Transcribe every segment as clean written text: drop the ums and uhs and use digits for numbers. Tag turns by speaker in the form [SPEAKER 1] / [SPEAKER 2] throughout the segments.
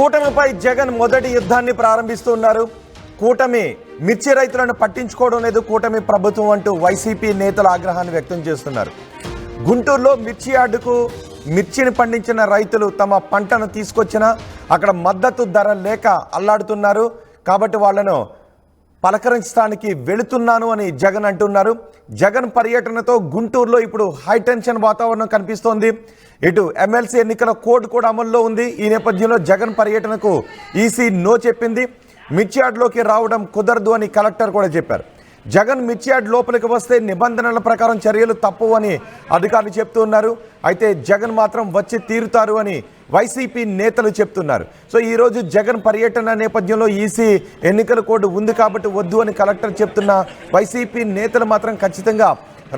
[SPEAKER 1] కూటమిపై జగన్ మొదటి యుద్ధాన్ని ప్రారంభిస్తున్నారు. కూటమి మిర్చి రైతులను పట్టించుకోవడం లేదు కూటమి ప్రభుత్వం అంటూ వైసీపీ నేతల ఆగ్రహాన్ని వ్యక్తం చేస్తున్నారు. గుంటూరులో మిర్చి యార్డుకు మిర్చిని పండించిన రైతులు తమ పంటను తీసుకొచ్చినా అక్కడ మద్దతు ధర లేక అల్లాడుతున్నారు. కాబట్టి వాళ్లను పలకరించడానికి వెళుతున్నాను అని జగన్ అంటున్నారు. జగన్ పర్యటనతో గుంటూరులో ఇప్పుడు హైటెన్షన్ వాతావరణం కనిపిస్తోంది. ఇటు ఎమ్మెల్సీ ఎన్నికల కోడ్ కూడా అమల్లో ఉంది. ఈ నేపథ్యంలో జగన్ పర్యటనకు ఈసీ నో చెప్పింది. మిర్చి యార్డులోకి రావడం కుదరదు అని కలెక్టర్ కూడా చెప్పారు. జగన్ మిర్చి యార్డ్ లోపలికి వస్తే నిబంధనల ప్రకారం చర్యలు తప్పవు అని అధికారులు చెప్తున్నారు. అయితే జగన్ మాత్రం వచ్చి తీరుతారు అని వైసీపీ నేతలు చెప్తున్నారు. సో ఈరోజు జగన్ పర్యటన నేపథ్యంలో ఈసీ ఎన్నికల కోడ్ ఉంది కాబట్టి వద్దు అని కలెక్టర్ చెప్తున్న వైసీపీ నేతలు మాత్రం ఖచ్చితంగా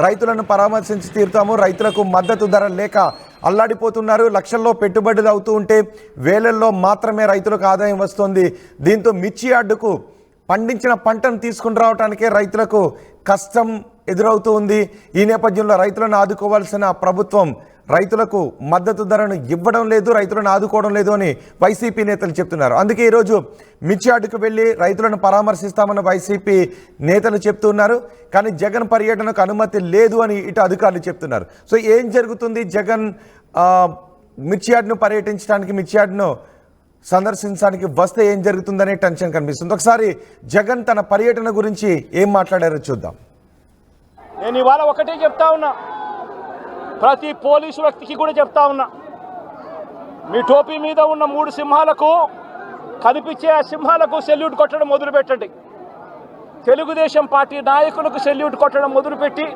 [SPEAKER 1] రైతులను పరామర్శించి తీరుతాము, రైతులకు మద్దతు ధర లేక అల్లాడిపోతున్నారు. లక్షల్లో పెట్టుబడులు అవుతూ ఉంటే వేలల్లో మాత్రమే రైతులకు ఆదాయం వస్తుంది. దీంతో మిర్చి యార్డుకు పండించిన పంటను తీసుకుని రావడానికే రైతులకు కష్టం ఎదురవుతూ ఉంది. ఈ నేపథ్యంలో రైతులను ఆదుకోవాల్సిన ప్రభుత్వం రైతులకు మద్దతు ధరను ఇవ్వడం లేదు, రైతులను ఆదుకోవడం లేదు అని వైసీపీ నేతలు చెప్తున్నారు. అందుకే ఈరోజు మిర్చి యార్డుకు వెళ్ళి రైతులను పరామర్శిస్తామని వైసీపీ నేతలు చెప్తున్నారు. కానీ జగన్ పర్యటనకు అనుమతి లేదు అని ఇటు అధికారులు చెప్తున్నారు. సో ఏం జరుగుతుంది? జగన్ మిర్చి యార్డును పర్యటించడానికి, మిర్చి యార్డును సందర్శించడానికి వస్తే ఏం జరుగుతుందనే టెన్షన్ కనిపిస్తుంది. ఒకసారి జగన్ తన పర్యటన గురించి ఏం మాట్లాడారో చూద్దాం.
[SPEAKER 2] నేను ఇవాళ ఒకటే చెప్తా ఉన్నా, ప్రతి పోలీసు వ్యక్తికి కూడా చెప్తా ఉన్నా, మీ టోపీ మీద ఉన్న 3 సింహాలకు కనిపించే ఆ సింహాలకు సెల్యూట్ కొట్టడం మొదలుపెట్టండి. తెలుగుదేశం పార్టీ నాయకులకు సెల్యూట్ కొట్టడం మొదలుపెట్టి,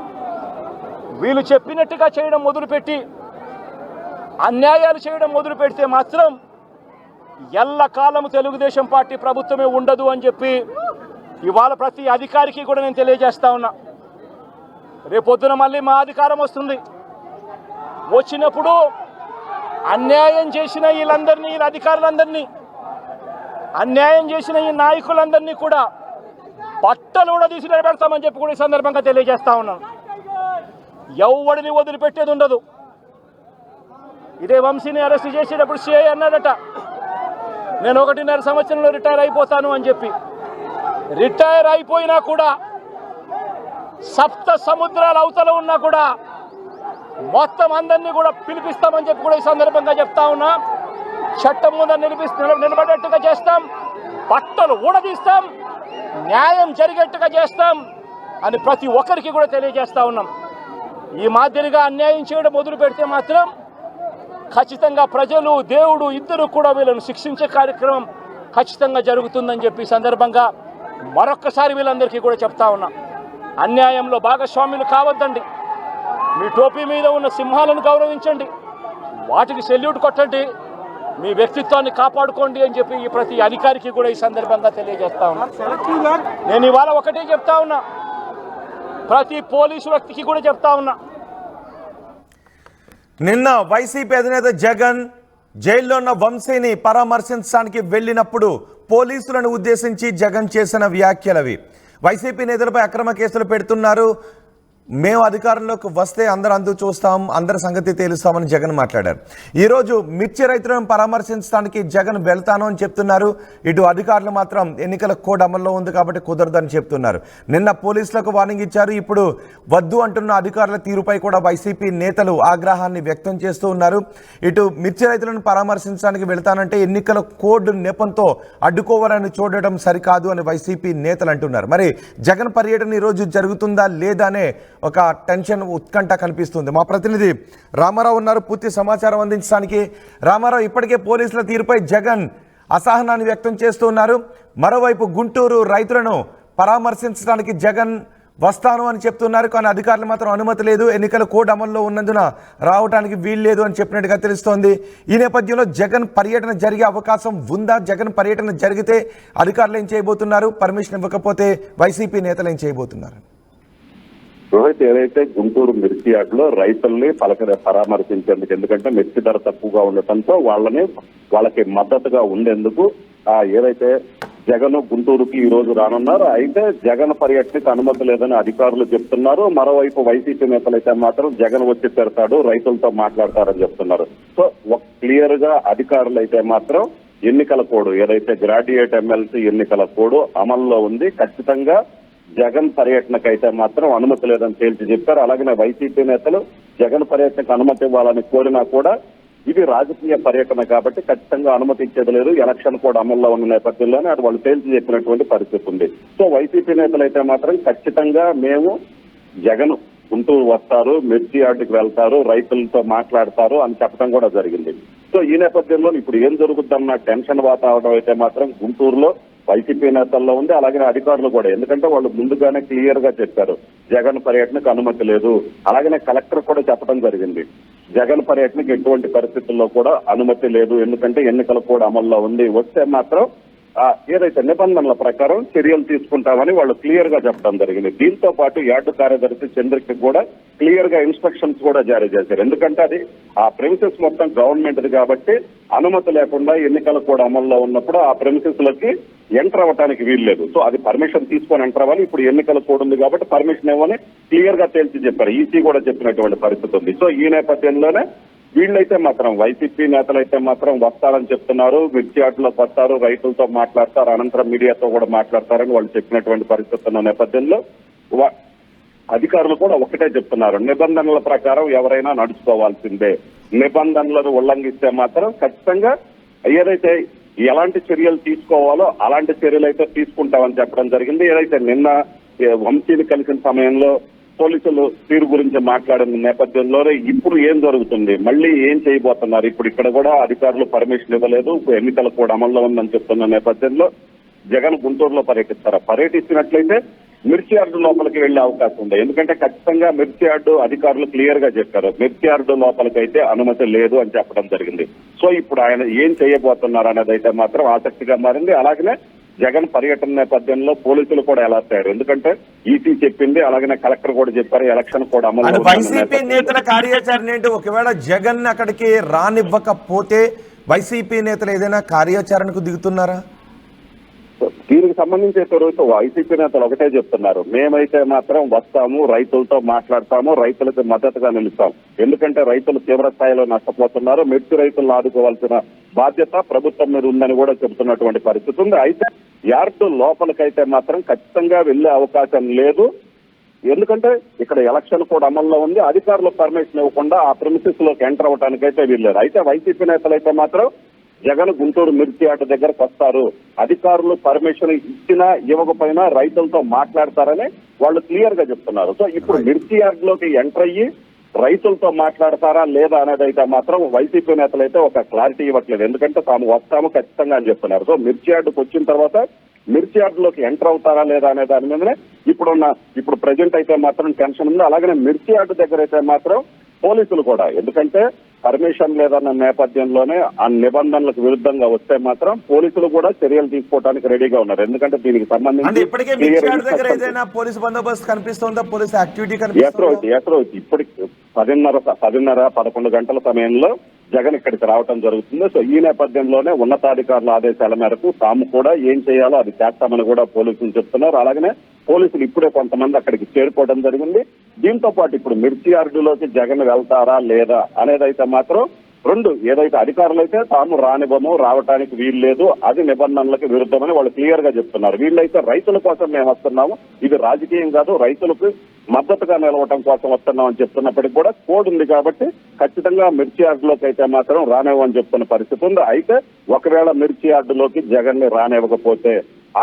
[SPEAKER 2] వీళ్ళు చెప్పినట్టుగా చేయడం మొదలుపెట్టి, అన్యాయాలు చేయడం మొదలు పెడితే మాత్రం ఎల్లకాలము తెలుగుదేశం పార్టీ ప్రభుత్వమే ఉండదు అని చెప్పి ఇవాళ ప్రతి అధికారికి కూడా నేను తెలియజేస్తా ఉన్నా. రేపొద్దున మళ్ళీ మా అధికారం వస్తుంది. వచ్చినప్పుడు అన్యాయం చేసిన వీళ్ళందరినీ, వీళ్ళ అధికారులందరినీ, అన్యాయం చేసిన ఈ నాయకులందరినీ కూడా బట్టలు కూడా తీసి నిలబెడతామని చెప్పి కూడా ఈ సందర్భంగా తెలియజేస్తా ఉన్నాను. ఎవడిని వదిలిపెట్టేది ఉండదు. ఇదే వంశీని అరెస్ట్ చేసేటప్పుడు సిఐ అన్నాడట, నేను 1.5 సంవత్సరంలో రిటైర్ అయిపోతాను అని చెప్పి. రిటైర్ అయిపోయినా కూడా, సప్త సముద్రాల అవతల ఉన్నా కూడా మొత్తం అందరినీ కూడా పిలిపిస్తామని చెప్పి కూడా ఈ సందర్భంగా చెప్తా ఉన్నా. చట్టం ముందు నిలబడేట్టుగా చేస్తాం, బట్టలు ఊడదీస్తాం, న్యాయం జరిగేట్టుగా చేస్తాం అని ప్రతి ఒక్కరికి కూడా తెలియజేస్తా ఉన్నాం. ఈ మాదిరిగా అన్యాయం చేయడం మొదలు పెడితే మాత్రం ఖచ్చితంగా ప్రజలు, దేవుడు ఇద్దరు కూడా వీళ్ళను శిక్షించే కార్యక్రమం ఖచ్చితంగా జరుగుతుందని చెప్పి సందర్భంగా మరొక్కసారి వీళ్ళందరికీ కూడా చెప్తా ఉన్నా. అన్యాయంలో భాగస్వాములు కావద్దండి. మీ టోపీ మీద ఉన్న సింహాలను గౌరవించండి, వాటికి సెల్యూట్ కొట్టండి, మీ వ్యక్తిత్వాన్ని కాపాడుకోండి అని చెప్పి ఈ ప్రతి అధికారికి కూడా ఈ సందర్భంగా తెలియజేస్తా ఉన్నా. నేను ఇవాళ ఒకటే చెప్తా ఉన్నా, ప్రతి పోలీసు వ్యక్తికి కూడా చెప్తా ఉన్నా.
[SPEAKER 1] నిన్న వైసీపీ అధినేత జగన్ జైల్లో ఉన్న వంశీని పరామర్శించడానికి వెళ్ళినప్పుడు పోలీసులను ఉద్దేశించి జగన్ చేసిన వ్యాఖ్యలవి. వైసీపీ నేతలపై అక్రమ కేసులు పెడుతున్నారు, మేము అధికారంలోకి వస్తే అందరూ చూస్తాం, అందరి సంగతి తేలుస్తామని జగన్ మాట్లాడారు. ఈరోజు మిర్చి రైతులను పరామర్శించడానికి జగన్ వెళ్తాను అని చెప్తున్నారు. ఇటు అధికారులు మాత్రం ఎన్నికల కోడ్ అమల్లో ఉంది కాబట్టి కుదరదని చెప్తున్నారు. నిన్న పోలీసులకు వార్నింగ్ ఇచ్చారు. ఇప్పుడు వద్దు అంటున్న అధికారుల తీరుపై కూడా వైసీపీ నేతలు ఆగ్రహాన్ని వ్యక్తం చేస్తూ ఉన్నారు. ఇటు మిర్చి రైతులను పరామర్శించడానికి వెళ్తానంటే ఎన్నికల కోడ్ నెపంతో అడ్డుకోవాలని చూడటం సరికాదు అని వైసీపీ నేతలు అంటున్నారు. మరి జగన్ పర్యటన ఈరోజు జరుగుతుందా లేదా అనే ఒక టెన్షన్, ఉత్కంఠ కనిపిస్తుంది. మా ప్రతినిధి రామారావు ఉన్నారు పూర్తి సమాచారం అందించడానికి. రామారావు, ఇప్పటికే పోలీసుల తీరుపై జగన్ అసహనాన్ని వ్యక్తం చేస్తూ ఉన్నారు. మరోవైపు గుంటూరు రైతులను పరామర్శించడానికి జగన్ వస్తాను అని చెప్తున్నారు. కానీ అధికారులు మాత్రం అనుమతి లేదు, ఎన్నికల కోడ్ అమల్లో ఉన్నందున రావడానికి వీల్లేదు అని చెప్పినట్టుగా తెలుస్తోంది. ఈ నేపథ్యంలో జగన్ పర్యటన జరిగే అవకాశం ఉందా? జగన్ పర్యటన జరిగితే అధికారులు ఏం చేయబోతున్నారు? పర్మిషన్ ఇవ్వకపోతే వైసీపీ నేతలు ఏం చేయబోతున్నారు?
[SPEAKER 3] రోహిత్, ఏదైతే గుంటూరు మిర్చి యార్డులో రైతుల్ని పరామర్శించేందుకు, ఎందుకంటే మిర్చి ధర తక్కువగా ఉండటంతో వాళ్ళకి మద్దతుగా ఉండేందుకు ఏదైతే జగన్ గుంటూరుకి ఈ రోజు రానున్నారు. అయితే జగన్ పర్యటనకు అనుమతి లేదని అధికారులు చెప్తున్నారు. మరోవైపు వైసీపీ నేతలైతే మాత్రం జగన్ వచ్చి పెడతాడు, రైతులతో మాట్లాడతారని చెప్తున్నారు. సో క్లియర్ గా అధికారులు అయితే మాత్రం ఎన్నికల కోడ్ ఏదైతే గ్రాడ్యుయేట్ ఎమ్మెల్సీ ఎన్నికల కోడ్ అమల్లో ఉంది. ఖచ్చితంగా జగన్ పర్యటనకైతే మాత్రం అనుమతి లేదని తేల్చి చెప్పారు. అలాగే వైసీపీ నేతలు జగన్ పర్యటనకు అనుమతి ఇవ్వాలని కోరినా కూడా ఇది రాజకీయ పర్యటన కాబట్టి ఖచ్చితంగా అనుమతి ఇచ్చేది లేదు. ఎలక్షన్ కూడా అమల్లో ఉన్న నేపథ్యంలోనే అది వాళ్ళు తేల్చి చెప్పినటువంటి పరిస్థితి ఉంది. సో వైసీపీ నేతలు అయితే మాత్రం ఖచ్చితంగా మేము జగన్ గుంటూరు వస్తారు, మిర్చి యార్డుకి వెళ్తారు, రైతులతో మాట్లాడతారు అని చెప్పడం కూడా జరిగింది. సో ఈ నేపథ్యంలో ఇప్పుడు ఏం జరుగుతుందన్న టెన్షన్ వాతావరణం అయితే మాత్రం గుంటూరులో వైసీపీ నేతల్లో ఉంది. అలాగే అధికారులు కూడా, ఎందుకంటే వాళ్ళు ముందుగానే క్లియర్ గా చెప్పారు జగన్ పర్యటనకు అనుమతి లేదు. అలాగనే కలెక్టర్ కూడా చెప్పడం జరిగింది జగన్ పర్యటనకు ఎటువంటి పరిస్థితుల్లో కూడా అనుమతి లేదు, ఎందుకంటే ఎన్నికలు కూడా అమల్లో ఉంది. వస్తే మాత్రం ఏదైతే నిబంధనల ప్రకారం చర్యలు తీసుకుంటామని వాళ్ళు క్లియర్ గా చెప్పడం జరిగింది. దీంతో పాటు యార్డు కార్యదర్శి చంద్రకి కూడా క్లియర్ గా ఇన్స్ట్రక్షన్స్ కూడా జారీ చేశారు. ఎందుకంటే అది ఆ ప్రెమిసెస్ మొత్తం గవర్నమెంట్ది కాబట్టి అనుమతి లేకుండా ఎన్నికలు కూడా అమల్లో ఉన్నప్పుడు ఆ ప్రెమిసెస్ లకి ఎంటర్ అవ్వడానికి వీల్లేదు. సో అది పర్మిషన్ తీసుకొని ఎంటర్ అవ్వాలి. ఇప్పుడు ఎన్నికల కోడ్ ఉంది కాబట్టి పర్మిషన్ ఇవ్వని క్లియర్ గా తేల్చి చెప్పారు. ఈసీ కూడా చెప్పినటువంటి పరిస్థితి ఉంది. సో ఈ నేపథ్యంలోనే వీళ్ళైతే మాత్రం వైసీపీ నేతలైతే మాత్రం వస్తారని చెప్తున్నారు. మిర్చి యార్డులోకి వస్తారు, రైతులతో మాట్లాడతారు, అనంతరం మీడియాతో కూడా మాట్లాడతారని వాళ్ళు చెప్పినటువంటి పరిస్థితి ఉన్న నేపథ్యంలో అధికారులు కూడా ఒకటే చెప్తున్నారు, నిబంధనల ప్రకారం ఎవరైనా నడుచుకోవాల్సిందే. నిబంధనలను ఉల్లంఘిస్తే మాత్రం ఖచ్చితంగా ఏదైతే ఎలాంటి చర్యలు తీసుకోవాలో అలాంటి చర్యలు అయితే తీసుకుంటామని చెప్పడం జరిగింది. ఏదైతే నిన్న వంశీని కలిసిన సమయంలో పోలీసులు తీరు గురించి మాట్లాడిన నేపథ్యంలోనే ఇప్పుడు ఏం జరుగుతుంది, మళ్ళీ ఏం చేయబోతున్నారు, ఇప్పుడు ఇక్కడ కూడా అధికారులు పర్మిషన్ ఇవ్వలేదు, ఎన్నికలు కూడా అమల్లో ఉందని చెప్తున్న నేపథ్యంలో జగన్ గుంటూరులో పర్యటిస్తారా? పర్యటిస్తున్నట్లయితే మిర్చి యార్డు లోపలికి వెళ్లే అవకాశం ఉంది. ఎందుకంటే ఖచ్చితంగా మిర్చి యార్డు అధికారులు క్లియర్ గా చెప్పారు మిర్చి యార్డు లోపలికైతే అనుమతి లేదు అని చెప్పడం జరిగింది. సో ఇప్పుడు ఆయన ఏం చేయబోతున్నారు అనేది అయితే మాత్రం ఆసక్తిగా మారింది. అలాగనే జగన్ పర్యటన నేపథ్యంలో పోలీసులు కూడా అలర్ట్ అయ్యారు. ఎందుకంటే ఈసీ చెప్పింది, అలాగే కలెక్టర్ కూడా చెప్పారు ఎలక్షన్ కూడా అమలు.
[SPEAKER 1] వైసీపీ నేతల కార్యాచరణ ఏంటి? ఒకవేళ జగన్ అక్కడికి రానివ్వకపోతే వైసీపీ నేతలు ఏదైనా కార్యాచరణకు దిగుతున్నారా?
[SPEAKER 3] దీనికి సంబంధించి వైసీపీ నేతలు ఒకటే చెప్తున్నారు, మేమైతే మాత్రం వస్తాము, రైతులతో మాట్లాడతాము, రైతులకు మద్దతుగా నిలుస్తాం. ఎందుకంటే రైతులు తీవ్ర స్థాయిలో నష్టపోతున్నారు, మిర్చి రైతులను ఆదుకోవాల్సిన బాధ్యత ప్రభుత్వం మీద ఉందని కూడా చెబుతున్నటువంటి పరిస్థితి ఉంది. అయితే యార్డు లోపలికైతే మాత్రం ఖచ్చితంగా వెళ్లే అవకాశం లేదు. ఎందుకంటే ఇక్కడ ఎలక్షన్ కూడా అమల్లో ఉంది, అధికారులు పర్మిషన్ ఇవ్వకుండా ఆ ప్రిమిసెస్ లోకి ఎంటర్ అవ్వడానికైతే వీల్లేదు. అయితే వైసీపీ నేతలైతే మాత్రం జగన్ గుంటూరు మిర్చి యార్డు దగ్గరకు వస్తారు, అధికారులు పర్మిషన్ ఇచ్చినా ఇవ్వకపోయినా రైతులతో మాట్లాడతారని వాళ్ళు క్లియర్ గా చెప్తున్నారు. సో ఇప్పుడు మిర్చి యార్డులోకి ఎంటర్ అయ్యి రైతులతో మాట్లాడతారా లేదా అనేది అయితే మాత్రం వైసీపీ నేతలైతే ఒక క్లారిటీ ఇవ్వట్లేదు. ఎందుకంటే తాము వస్తాము ఖచ్చితంగా అని చెప్తున్నారు. సో మిర్చి యార్డుకు వచ్చిన తర్వాత మిర్చి యార్డులోకి ఎంటర్ అవుతారా లేదా అనే దాని మీదనే ఇప్పుడు ప్రజెంట్ అయితే మాత్రం టెన్షన్ ఉంది. అలాగే మిర్చి యార్డు దగ్గర అయితే మాత్రం పోలీసులు కూడా, ఎందుకంటే పర్మిషన్ లేదన్న నేపథ్యంలోనే ఆ నిబంధనలకు విరుద్ధంగా వస్తే మాత్రం పోలీసులు కూడా చర్యలు తీసుకోవడానికి రెడీగా ఉన్నారు. ఎందుకంటే దీనికి సంబంధించి
[SPEAKER 1] పోలీసు బందోబస్తు కనిపిస్తుందా? పోలీసు యాక్టివిటీ
[SPEAKER 3] ఇప్పటికి 10:30-11 గంటల సమయంలో జగన్ ఇక్కడికి రావడం జరుగుతుంది. సో ఈ నేపథ్యంలోనే ఉన్నతాధికారుల ఆదేశాల మేరకు తాము కూడా ఏం చేయాలో అది చేస్తామని కూడా పోలీసులు చెప్తున్నారు. అలాగనే పోలీసులు ఇప్పుడే కొంతమంది అక్కడికి చేరుకోవడం జరిగింది. దీంతో పాటు ఇప్పుడు మిర్చి యార్డులోకి జగన్ వెళ్తారా లేదా అనేది అయితే మాత్రం ఏదైతే అధికారులు అయితే తాము రానివ్వము, రావడానికి వీల్లేదు, అది నిబంధనలకు విరుద్ధమని వాళ్ళు క్లియర్ గా చెప్తున్నారు. వీళ్ళైతే రైతుల కోసం మేము వస్తున్నాము, ఇది రాజకీయం కాదు, రైతులకు మద్దతుగా నిలవటం కోసం వస్తున్నాం అని చెప్తున్నప్పటికీ కూడా కోడ్ ఉంది కాబట్టి ఖచ్చితంగా మిర్చి యార్డులోకి అయితే మాత్రం రానివ్వని చెప్తున్న పరిస్థితి ఉంది. అయితే ఒకవేళ మిర్చి యార్డులోకి జగన్ ని రానివ్వకపోతే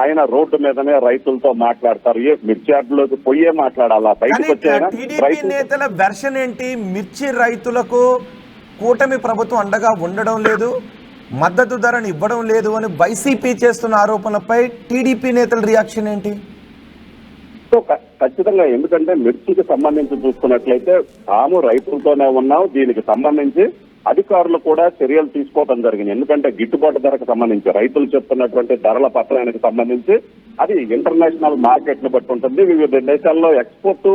[SPEAKER 3] ఆయన రోడ్డు మీదనే రైతులతో మాట్లాడతారు. మిర్చి యార్డులోకి పోయే మాట్లాడాలా? బయటకు వచ్చే
[SPEAKER 1] నేతల వెర్షన్ ఏంటి? మిర్చి రైతులకు కూటమి ప్రభుత్వం అండగా ఉండడం లేదు, మద్దతు ధరను ఇవ్వడం లేదు అని వైసీపీ చేస్తున్న ఆరోపణలపై టీడీపీ నేతల రియాక్షన్ ఏంటి?
[SPEAKER 3] ఖచ్చితంగా, ఎందుకంటే మిర్చికి సంబంధించి చూసుకున్నట్లయితే తాము రైతులతోనే ఉన్నాం, దీనికి సంబంధించి అధికారులు కూడా చర్యలు తీసుకోవడం జరిగింది. ఎందుకంటే గిట్టుబాటు ధరకు సంబంధించి రైతులు చెప్తున్నటువంటి ధరల పత్రానికి సంబంధించి అది ఇంటర్నేషనల్ మార్కెట్ ను బట్టి ఉంటుంది. వివిధ దేశాల్లో ఎక్స్పోర్ట్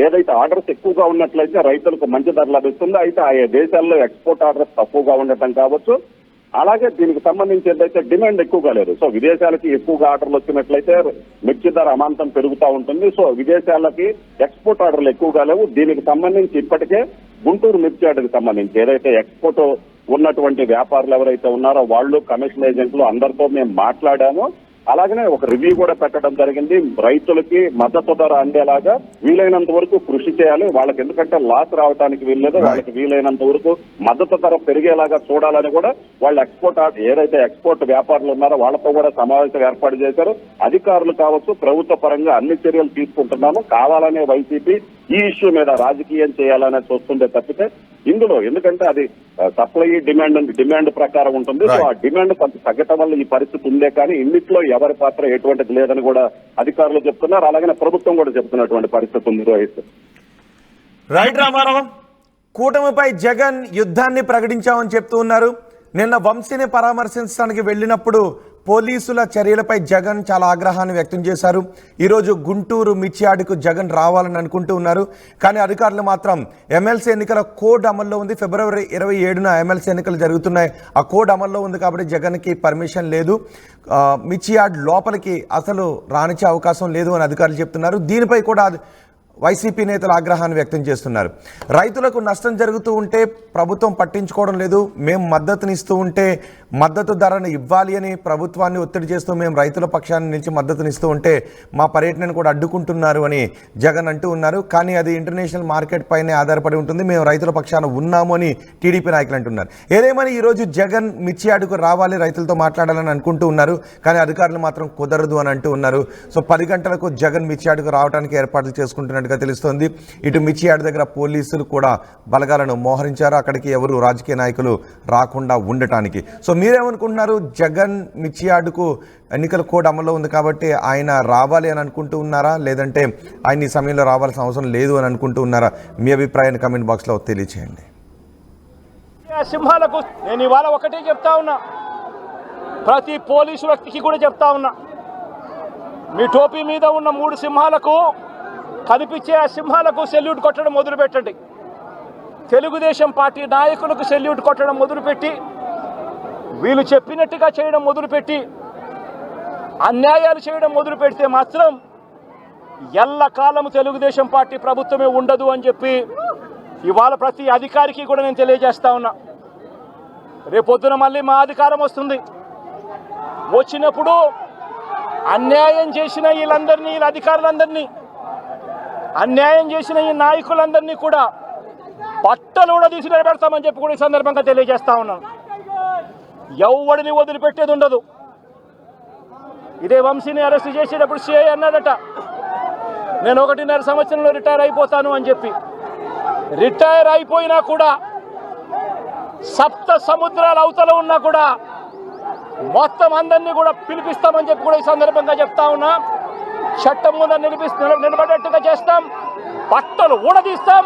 [SPEAKER 3] ఏదైతే ఆర్డర్స్ ఎక్కువగా ఉన్నట్లయితే రైతులకు మంచి ధర లభిస్తుంది. అయితే ఆయా దేశాల్లో ఎక్స్పోర్ట్ ఆర్డర్స్ తక్కువగా ఉండటం కావచ్చు, అలాగే దీనికి సంబంధించి ఏదైతే డిమాండ్ ఎక్కువగా లేదు. సో విదేశాలకి ఎక్కువగా ఆర్డర్లు వచ్చినట్లయితే మిర్చి ధర అమాంతం పెరుగుతూ ఉంటుంది. సో విదేశాలకి ఎక్స్పోర్ట్ ఆర్డర్లు ఎక్కువగా లేవు. దీనికి సంబంధించి ఇప్పటికే గుంటూరు మిర్చి యార్డుకి సంబంధించి ఏదైతే ఎక్స్పోర్ట్ ఉన్నటువంటి వ్యాపారులు ఎవరైతే ఉన్నారో వాళ్ళు, కమిషన్ ఏజెంట్లు అందరితో మేము మాట్లాడాము. అలాగనే ఒక రివ్యూ కూడా పెట్టడం జరిగింది. రైతులకి మద్దతు ధర అందేలాగా వీలైనంత వరకు కృషి చేయాలి. వాళ్ళకి ఎందుకంటే లాస్ రావడానికి వీల్లేదు, వాళ్ళకి వీలైనంత వరకు మద్దతు ధర పెరిగేలాగా చూడాలని కూడా వాళ్ళు ఏదైతే ఎక్స్పోర్ట్ వ్యాపారులు ఉన్నారో వాళ్ళతో కూడా సమావేశం ఏర్పాటు చేశారు. అధికారులు కావచ్చు, ప్రభుత్వ పరంగా అన్ని చర్యలు తీసుకుంటున్నాము. కావాలనే వైసీపీ ఈ ఇష్యూ మీద రాజకీయం చేయాలనే చూస్తుంటే తప్పితే ఇందులో ఎందుకంటే అది సప్లై డిమాండ్ ప్రకారం ఉంటుంది. సో ఆ డిమాండ్ కొంత తగ్గటం వల్ల ఈ పరిస్థితి ఉందే కానీ ఇన్నిట్లో ఎవరి పాత్ర ఎటువంటిది లేదని కూడా అధికారులు చెప్తున్నారు. అలాగే ప్రభుత్వం కూడా చెప్తున్నటువంటి పరిస్థితి ఉంది. రోహిత్,
[SPEAKER 1] రైట్ రామారావు, కూటమిపై జగన్ యుద్ధాన్ని ప్రకటించామని చెప్తూ ఉన్నారు. నిన్న వంశీని పరామర్శించడానికి వెళ్ళినప్పుడు పోలీసుల చర్యలపై జగన్ చాలా ఆగ్రహాన్ని వ్యక్తం చేశారు. ఈరోజు గుంటూరు మిర్చియార్డుకు జగన్ రావాలని అనుకుంటూ ఉన్నారు. కానీ అధికారులు మాత్రం ఎమ్మెల్సీ ఎన్నికల కోడ్ అమల్లో ఉంది. ఫిబ్రవరి 27న ఎమ్మెల్సీ ఎన్నికలు జరుగుతున్నాయి. ఆ కోడ్ అమల్లో ఉంది కాబట్టి జగన్కి పర్మిషన్ లేదు, మిర్చియార్డ్ లోపలికి అసలు రానిచ్చే అవకాశం లేదు అని అధికారులు చెప్తున్నారు. దీనిపై కూడా వైసీపీ నేతలు ఆగ్రహాన్ని వ్యక్తం చేస్తున్నారు. రైతులకు నష్టం జరుగుతూ ఉంటే ప్రభుత్వం పట్టించుకోవడం లేదు, మేము మద్దతునిస్తూ ఉంటే మద్దతు ధరను ఇవ్వాలి అని ప్రభుత్వాన్ని ఒత్తిడి చేస్తూ మేము రైతుల పక్షాన్ని నిలిచి మద్దతునిస్తూ ఉంటే మా పర్యటనను కూడా అడ్డుకుంటున్నారు అని జగన్ అంటూ ఉన్నారు. కానీ అది ఇంటర్నేషనల్ మార్కెట్ పైనే ఆధారపడి ఉంటుంది, మేము రైతుల పక్షాన ఉన్నాము అని టీడీపీ నాయకులు అంటున్నారు. ఏదేమని ఈరోజు జగన్ మిర్చియార్డుకు రావాలి, రైతులతో మాట్లాడాలని అనుకుంటూ ఉన్నారు. కానీ అధికారులు మాత్రం కుదరదు అని అంటూ ఉన్నారు. సో 10 గంటలకు జగన్ మిర్చియార్డుకు రావడానికి ఏర్పాట్లు చేసుకుంటున్నట్టు తెలుస్తోంది. ఇటు మిర్చియార్డు దగ్గర పోలీసులు కూడా బలగాలను మోహరించారు, అక్కడికి ఎవరు రాజకీయ నాయకులు రాకుండా ఉండటానికి. సో మీరేమనుకుంటున్నారు? జగన్ మిర్చియార్డుకు ఎన్నికల కోడ్ అమల్లో ఉంది కాబట్టి ఆయన రావాలి అని అనుకుంటూ ఉన్నారా, లేదంటే ఆయన ఈ సమయంలో రావాల్సిన అవసరం లేదు అని అనుకుంటూ ఉన్నారా? మీ అభిప్రాయాన్ని కమెంట్ బాక్స్లో తెలియచేయండి.
[SPEAKER 2] సింహాలకు నేను ఇవాళ ఒకటే చెప్తా ఉన్నా, ప్రతి పోలీసు వ్యక్తికి కూడా చెప్తా ఉన్నా, మీ టోపీ మీద ఉన్న 3 సింహాలకు కనిపించే ఆ సింహాలకు సెల్యూట్ కొట్టడం మొదలుపెట్టండి. తెలుగుదేశం పార్టీ నాయకులకు సెల్యూట్ కొట్టడం మొదలుపెట్టి, వీళ్ళు చెప్పినట్టుగా చేయడం మొదలుపెట్టి, అన్యాయాలు చేయడం మొదలు పెడితే మాత్రం ఎల్లకాలం తెలుగుదేశం పార్టీ ప్రభుత్వమే ఉండదు అని చెప్పి ఇవాళ ప్రతి అధికారికి కూడా నేను తెలియజేస్తా ఉన్నా. రేపొద్దున మళ్ళీ మా అధికారం వస్తుంది, వచ్చినప్పుడు అన్యాయం చేసిన వీళ్ళందరినీ, వీళ్ళ అధికారులందరినీ, అన్యాయం చేసిన ఈ నాయకులందరినీ కూడా బట్టలు కూడా తీసి నిలబెడతామని చెప్పి కూడా ఈ సందర్భంగా తెలియజేస్తా ఉన్నాను. ఎవడిని వదిలిపెట్టేది ఉండదు. ఇదే వంశీని అరెస్ట్ చేసేటప్పుడు సిఐ అన్నాడట, నేను 1.5 సంవత్సరంలో రిటైర్ అయిపోతాను అని చెప్పి. రిటైర్ అయిపోయినా కూడా, సప్త సముద్రాల అవతల ఉన్నా కూడా మొత్తం అందరినీ కూడా పిలిపిస్తామని చెప్పి కూడా ఈ సందర్భంగా చెప్తా ఉన్నా. చట్టం ముందు నిలబడేట్టుగా చేస్తాం, బట్టలు ఊడదీస్తాం,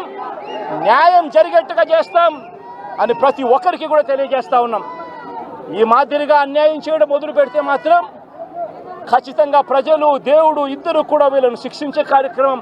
[SPEAKER 2] న్యాయం జరిగేట్టుగా చేస్తాం అని ప్రతి ఒక్కరికి కూడా తెలియజేస్తా ఉన్నాం. ఈ మాదిరిగా అన్యాయం చేయడం మొదలు పెడితే మాత్రం ఖచ్చితంగా ప్రజలు, దేవుడు ఇద్దరు కూడా వీళ్ళను శిక్షించే కార్యక్రమం